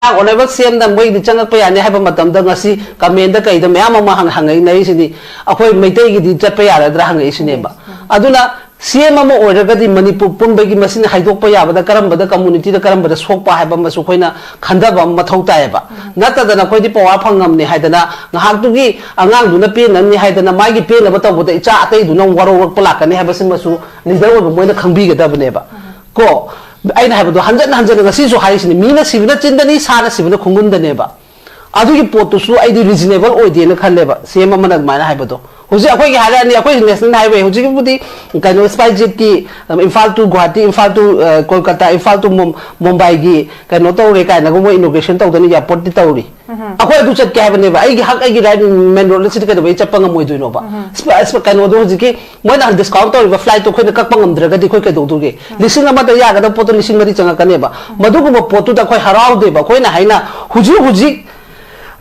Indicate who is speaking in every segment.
Speaker 1: Honorable CM the way the Changpa Yaba Meeteina comment the Kay the Mamma Hang Nation, Akoi Meeteina the CHATPA Drahang Aduna CM order the Manipur Pumbagi Masin Hydropa Yaba the Karamba the community the Karamba the Swopa Habama Sukoina Kandaba Matotaiba. Not that an aquatic power pangam ni Haidana, Nahatugi, Angang do the pin and Haidana Magi pin about what they chat, they do not work Polak and have a Simasu, neither when the Kambiga Dabaneba. Go. I have 100 and so high in the Mina Sivina Chindani, Sana Sivina Kungunda neighbor. Adu port to so I did reasonable or the Kaleva, same amount of my Habato. Who's a quick national highway, who's a kind of spy jetty, IMPHAL to Guati, IMPHAL to Kolkata, IMPHAL to Mumbai, cannot already kind of innovation to the Port the Tauri. According to Cabin, I get in Menro, City away Chapanga Moidunova. Spice cannot do when I discount or flight to Kapang Dragati Quick to listen about the Yaga, the Porto Lissing Maritan Caneva. Madugo Porto da quite Haralde, Bacoina Haina, Huji.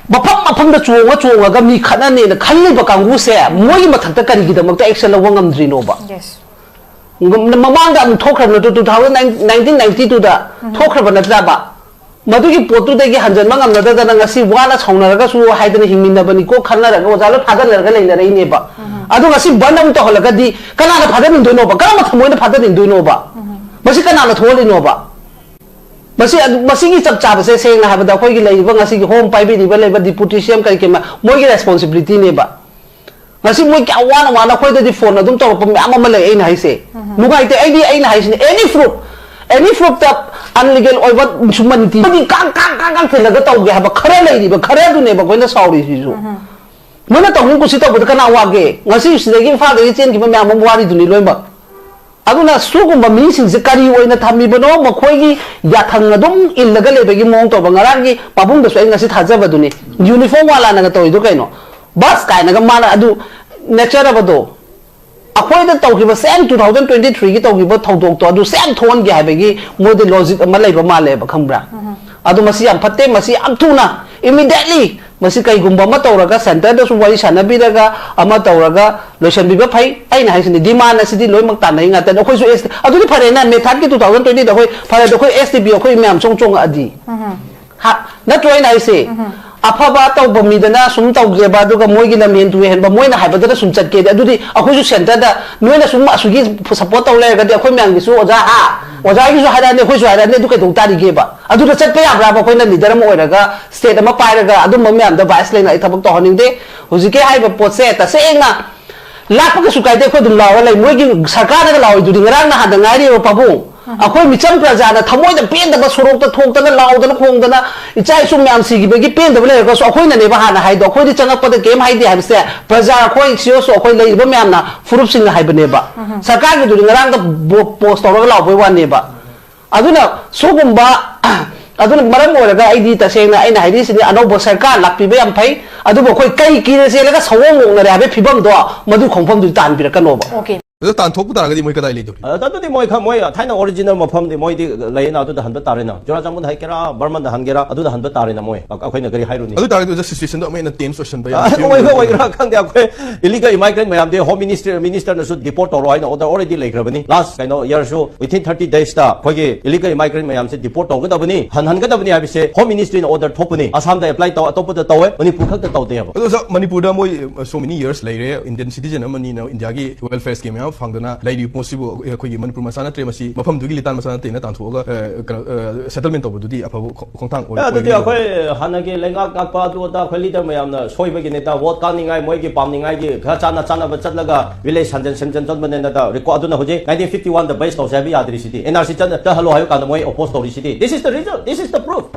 Speaker 1: Bapam upon the two, what you were going to cut in the Kalibakang say, Moimataka, the action of Wangam Drinova.
Speaker 2: Yes.
Speaker 1: Mamanga talk about 1992 talk about the Zaba. Maduki Porto de Hanjan Mangam, rather than a sea Wallace Honaragas who hiding him in the Banico Canada was a lot other in the neighbor. I don't see Bandam to Holagadi, Canada Padan in Dunova, Kama Padan in Dunova. Masicana told in Nova. Masigi Chapcha saying I have the Hogi home pipe developed the Putisham Kakima, more responsibility neighbor. Masi mo kawan wala ko the phone dum to amamala in I say. Mugai the any fruit that unlegal or what humanity. Kang talaga tawag have a kare lady but kare do never when the sorry issue. Muna tawag ko sito but kana wage. Ngasi sige father itin ki ma amwari dun niloimba. Aduna sugumba meeting se kari oina thammi bano makhoi yathang adum illaga lebegi mong to bangaragi pabung da so ngasi thajaba duni uniform wala na to idu kaino bus kaina ga mala adu nature abado akhoi da tawgiba same 2023 gi tawgiba thodok to adu same thon gi habegi mode logic ama leiba male ba khambra adu masi am phatte masi am thuna immediately masi kai gumba ma tawraga center da su wari sanabi daga ama tawraga lotion biba phai aina haisini demand asidi loimak ta nai nga ta khoi su adu ni phare na method ki 2020 da khoi phare da khoi STB khoi myam chong adi ha na toy na ise afaba tawba midana sum tawge ba duga moi gi lamen tu hen ba moi na haiba da sum chatke da adu di akhoi su center da noina sum asugi support taw le ga da khoi myam gi su oja ha oja gi su hada ne khoi su hada ne du kai dong ta ri ge ba adu da chat pe ya bra ba khoi na leader ma oiraga state ma pai raga adu ma myam da vice le na I thabak to haning de huji ke haiba pot se ta se na lakpa ka su kai de khoi dum lawa lai moi gi sarkar da lawa du ngarang na hada ngari ro pabu akhoi micham praja na thamoi da pen da sorok ta thok ta na law da khong da na ichai sum myam si gi be gi pen da le ko so akhoi na ne ba hana hai do akhoi di changak pa da game hai di ha se praja akhoi siyo so akhoi lai ba myam na furup sing hai ba ne ba sarkar gi du ngarang da post to law boi wan ne ba aduna sugumba aduna maram oraga ID ta sengna aina haidi sini anobo sarkar lakpi be am phai adubo khoi kai ki se laga sawong na rabe phibam do madu khongpham du tan bir kanoba
Speaker 2: okay
Speaker 3: 그 단톡 부다라가디 뭐 그다이 리도.
Speaker 4: 단톡이 뭐 타이나 오리지널 모펌디 뭐디 레이나 아두다 한번 따르나. 조라 장문 하이케라 버만다 한게라 아두다 한번 따르나 뭐. 아코이나 그리 하이루니.
Speaker 3: 아두 따르도 저 시츄에이션도 뭐나 텐스 오션 바야.
Speaker 4: 뭐 이거 칸데 아코 일리가 이마이그랜트 매암데 홈 미니스터는 수 디포트 오로 하이나 오더 오레디 레이크라버니. 라스트 카이노 이어쇼 within 30 days 다 거기 일리가 이마이그랜트 매암세 디포트 오거다 보니 한한거다 보니 하비세 홈 미니스트리는 오더 토프니 아삼다 애플라이 또 아토프다 또에 머니푸르 칸다 또데요.
Speaker 3: 그래서 머니푸르다 뭐 so many years later Indian citizen amani 인디아기 welfare scheme 야 방도나 라이디 possible khoi manipur masana tre masi mafam dugi litan masana te na tan thoga settlement to bududi apabu khongthang oi
Speaker 4: adi akhoi hanagi lenga ka pa du da khoi leader mayam na soiba gi neta vote ka ningai moi gi pam ningai gi kha chana ba chatlaga village sanjan sanjan jon banena da record aduna hoje 1951 the base of sabi adri city nrc chan da halo hayo ka moi oppose to city this is the result this is the proof